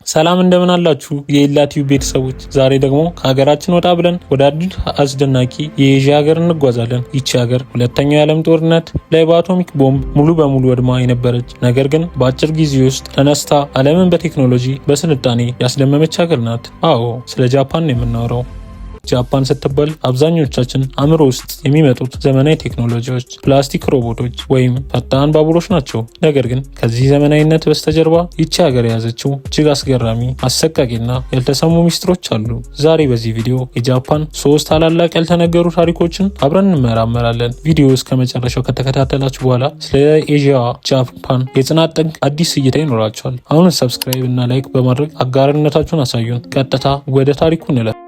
ሰላም እንደምን አላችሁ የኢላቲው ቤተሰቦች። ዛሬ ደግሞ ከሀገራችን ወጣ ብለን ወደ አዲስ አስደናቂ የኤዥያ ሀገር እንጓዛለን። ይቺ ሀገር ሁለተኛው የዓለም ጦርነት ላይ በአቶሚክ ቦምብ ሙሉ በሙሉ ወድማ የነበረች ነገር ግን በአጭር ጊዜ ውስጥ ተነስታ ዓለምን በቴክኖሎጂ በስልጣኔ ያስደመመች ሀገር ናት። አዎ ስለ ጃፓን ነው የምናወራው። ጃፓን ስትባል አብዛኞቻችን አእምሮ ውስጥ የሚመጡት ዘመናዊ ቴክኖሎጂዎች፣ ፕላስቲክ ሮቦቶች ወይም ፈጣን ባቡሮች ናቸው። ነገር ግን ከዚህ ዘመናዊነት በስተጀርባ ይቺ ሀገር የያዘችው እጅግ አስገራሚ፣ አሰቃቂና ያልተሰሙ ሚስጥሮች አሉ። ዛሬ በዚህ ቪዲዮ የጃፓን 3 ታላላቅ ያልተነገሩ ታሪኮችን አብረን እንመራመራለን። ቪዲዮ እስከ መጨረሻው ከተከታተላችሁ በኋላ ስለ ኤዥያ ጃፓን የጽናት ጥግ አዲስ እይታ ይኖራችኋል። አሁን ሰብስክራይብ እና ላይክ በማድረግ አጋርነታችሁን አሳዩን። ቀጥታ ወደ ታሪኩ እንለፍ።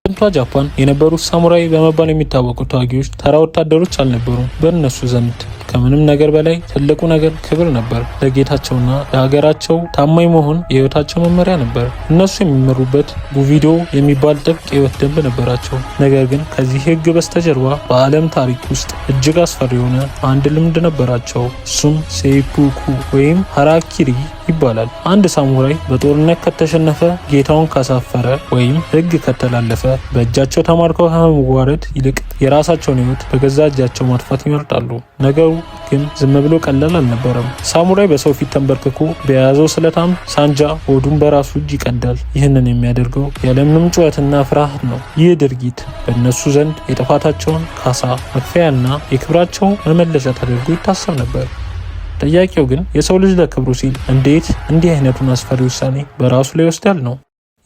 ጥንቷ ጃፓን የነበሩት ሳሙራይ በመባል የሚታወቁት ተዋጊዎች ተራ ወታደሮች አልነበሩም። በእነሱ ዘንድ ከምንም ነገር በላይ ትልቁ ነገር ክብር ነበር። ለጌታቸውና ለሀገራቸው ታማኝ መሆን የህይወታቸው መመሪያ ነበር። እነሱ የሚመሩበት ቡቪዶ የሚባል ጥብቅ የህይወት ደንብ ነበራቸው። ነገር ግን ከዚህ ህግ በስተጀርባ በዓለም ታሪክ ውስጥ እጅግ አስፈሪ የሆነ አንድ ልምድ ነበራቸው። እሱም ሴፑኩ ወይም ሃራኪሪ ይባላል። አንድ ሳሙራይ በጦርነት ከተሸነፈ፣ ጌታውን ካሳፈረ ወይም ህግ ከተላለፈ በእጃቸው ተማርከው ከመዋረድ ይልቅ የራሳቸውን ህይወት በገዛ እጃቸው ማጥፋት ይመርጣሉ። ነገሩ ግን ዝም ብሎ ቀላል አልነበረም። ሳሙራይ በሰው ፊት ተንበርክኮ በያዘው ስለታም ሳንጃ ሆዱን በራሱ እጅ ይቀዳል። ይህንን የሚያደርገው ያለምንም ጩኸትና ፍርሃት ነው። ይህ ድርጊት በእነሱ ዘንድ የጥፋታቸውን ካሳ መክፈያና የክብራቸው መመለሻ ተደርጎ ይታሰብ ነበር። ጥያቄው ግን የሰው ልጅ ለክብሩ ሲል እንዴት እንዲህ አይነቱን አስፈሪ ውሳኔ በራሱ ላይ ይወስዳል ነው።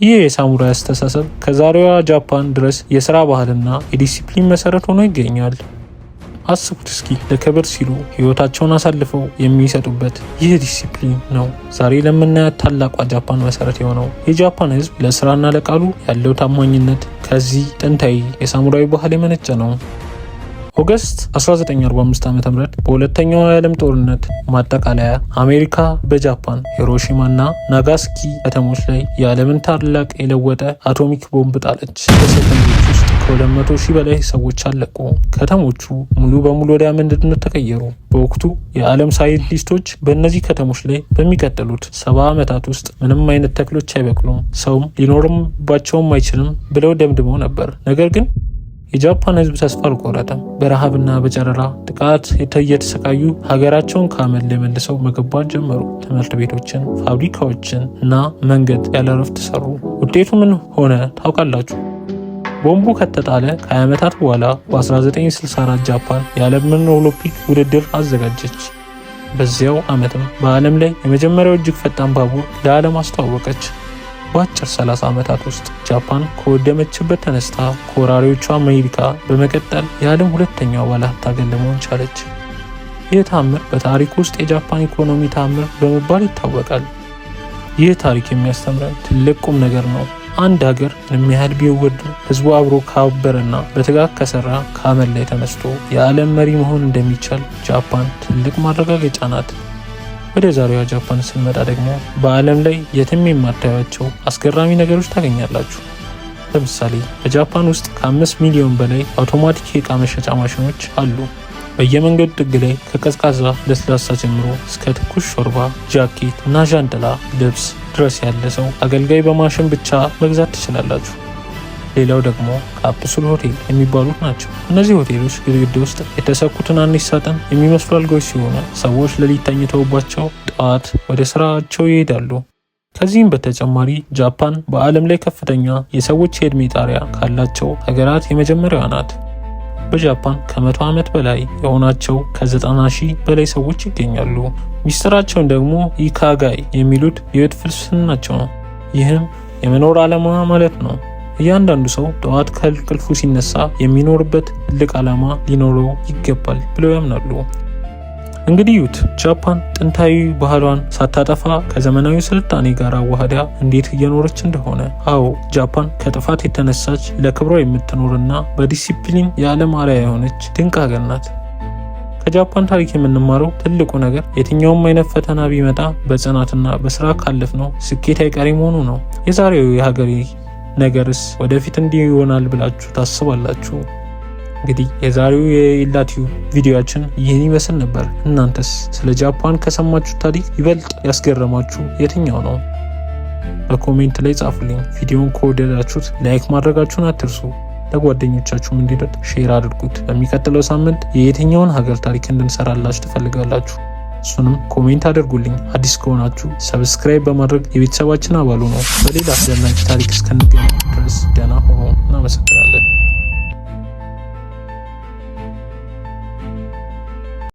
ይህ የሳሙራይ አስተሳሰብ ከዛሬዋ ጃፓን ድረስ የሥራ ባህልና የዲሲፕሊን መሰረት ሆኖ ይገኛል። አስቡት እስኪ፣ ለክብር ሲሉ ህይወታቸውን አሳልፈው የሚሰጡበት ይህ ዲሲፕሊን ነው ዛሬ ለምናያት ታላቋ ጃፓን መሰረት የሆነው። የጃፓን ህዝብ ለስራና ለቃሉ ያለው ታማኝነት ከዚህ ጥንታዊ የሳሙራይ ባህል የመነጨ ነው። ኦገስት 1945 ዓ.ም በሁለተኛው የዓለም ጦርነት ማጠቃለያ አሜሪካ በጃፓን ሂሮሺማና ናጋሳኪ ከተሞች ላይ የዓለምን ታላቅ የለወጠ አቶሚክ ቦምብ ጣለች። በሰከንዶች ውስጥ ከ200,000 በላይ ሰዎች አለቁ። ከተሞቹ ሙሉ በሙሉ ወደ አመድነት ተቀየሩ። በወቅቱ የዓለም ሳይንቲስቶች በእነዚህ ከተሞች ላይ በሚቀጥሉት 70 ዓመታት ውስጥ ምንም አይነት ተክሎች አይበቅሉም፣ ሰውም ሊኖርባቸውም አይችልም ብለው ደምድመው ነበር። ነገር ግን የጃፓን ህዝብ ተስፋ አልቆረጠም። በረሃብና በጨረራ ጥቃት እየተሰቃዩ ሀገራቸውን ከአመድ ላይ መልሰው መገንባት ጀመሩ። ትምህርት ቤቶችን፣ ፋብሪካዎችን እና መንገድ ያለ እረፍት ሰሩ። ውጤቱ ምን ሆነ ታውቃላችሁ? ቦምቡ ከተጣለ ከ20 ዓመታት በኋላ በ1964 ጃፓን የዓለምን ኦሎምፒክ ውድድር አዘጋጀች። በዚያው ዓመትም በዓለም ላይ የመጀመሪያው እጅግ ፈጣን ባቡር ለዓለም አስተዋወቀች። በአጭር 30 ዓመታት ውስጥ ጃፓን ከወደመችበት ተነስታ ከወራሪዎቿ አሜሪካ በመቀጠል የዓለም ሁለተኛው ባለሀብት ሀገር ለመሆን ቻለች። ይህ ታምር በታሪክ ውስጥ የጃፓን ኢኮኖሚ ታምር በመባል ይታወቃል። ይህ ታሪክ የሚያስተምረን ትልቅ ቁም ነገር ነው። አንድ ሀገር ምንም ያህል ቢወድ ህዝቡ አብሮ ካበረና በትጋት ከሰራ ከአመድ ላይ ተነስቶ የዓለም መሪ መሆን እንደሚቻል ጃፓን ትልቅ ማረጋገጫ ናት። ወደ ዛሬዋ ጃፓን ስንመጣ ደግሞ በዓለም ላይ የትም የማታዩቸው አስገራሚ ነገሮች ታገኛላችሁ። ለምሳሌ በጃፓን ውስጥ ከ5 ሚሊዮን በላይ አውቶማቲክ የዕቃ መሸጫ ማሽኖች አሉ። በየመንገዱ ጥግ ላይ ከቀዝቃዛ ለስላሳ ጀምሮ እስከ ትኩስ ሾርባ፣ ጃኬት እና ዣንጥላ ልብስ ድረስ ያለ ሰው አገልጋይ በማሽን ብቻ መግዛት ትችላላችሁ። ሌላው ደግሞ ካፕሱል ሆቴል የሚባሉት ናቸው። እነዚህ ሆቴሎች ግድግዳ ውስጥ የተሰኩ ትናንሽ ሳጥን የሚመስሉ አልጋዎች ሲሆኑ ሰዎች ሌሊት ተኝተውባቸው ጠዋት ወደ ስራቸው ይሄዳሉ። ከዚህም በተጨማሪ ጃፓን በዓለም ላይ ከፍተኛ የሰዎች የዕድሜ ጣሪያ ካላቸው ሀገራት የመጀመሪያዋ ናት። በጃፓን ከ100 ዓመት በላይ የሆናቸው ከ90,000 በላይ ሰዎች ይገኛሉ። ሚስጥራቸውን ደግሞ ኢካጋይ የሚሉት የህይወት ፍልስፍናቸው ነው። ይህም የመኖር ዓላማ ማለት ነው። እያንዳንዱ ሰው ጠዋት ከእንቅልፉ ሲነሳ የሚኖርበት ትልቅ ዓላማ ሊኖረው ይገባል ብለው ያምናሉ። እንግዲህ ዩት ጃፓን ጥንታዊ ባህሏን ሳታጠፋ ከዘመናዊ ስልጣኔ ጋር አዋህዳ እንዴት እየኖረች እንደሆነ። አዎ ጃፓን ከጥፋት የተነሳች ለክብሯ የምትኖርና በዲሲፕሊን የዓለም አርአያ የሆነች ድንቅ ሀገር ናት። ከጃፓን ታሪክ የምንማረው ትልቁ ነገር የትኛውም አይነት ፈተና ቢመጣ በጽናትና በስራ ካለፍነው ስኬት አይቀሬ መሆኑ ነው። የዛሬው የሀገሬ ነገርስ ወደፊት እንዲህ ይሆናል ብላችሁ ታስባላችሁ? እንግዲህ የዛሬው የኢላቲው ቪዲዮአችን ይህን ይመስል ነበር። እናንተስ ስለ ጃፓን ከሰማችሁ ታሪክ ይበልጥ ያስገረማችሁ የትኛው ነው? በኮሜንት ላይ ጻፉልኝ። ቪዲዮውን ከወደዳችሁት ላይክ ማድረጋችሁን አትርሱ። ለጓደኞቻችሁም እንዲደርስ ሼር አድርጉት። በሚቀጥለው ሳምንት የየትኛውን ሀገር ታሪክ እንድንሰራላችሁ ትፈልጋላችሁ? እሱንም ኮሜንት አድርጉልኝ። አዲስ ከሆናችሁ ሰብስክራይብ በማድረግ የቤተሰባችን አባሉ ነው። በሌላ አስደናቂ ታሪክ እስከንገናኝ ድረስ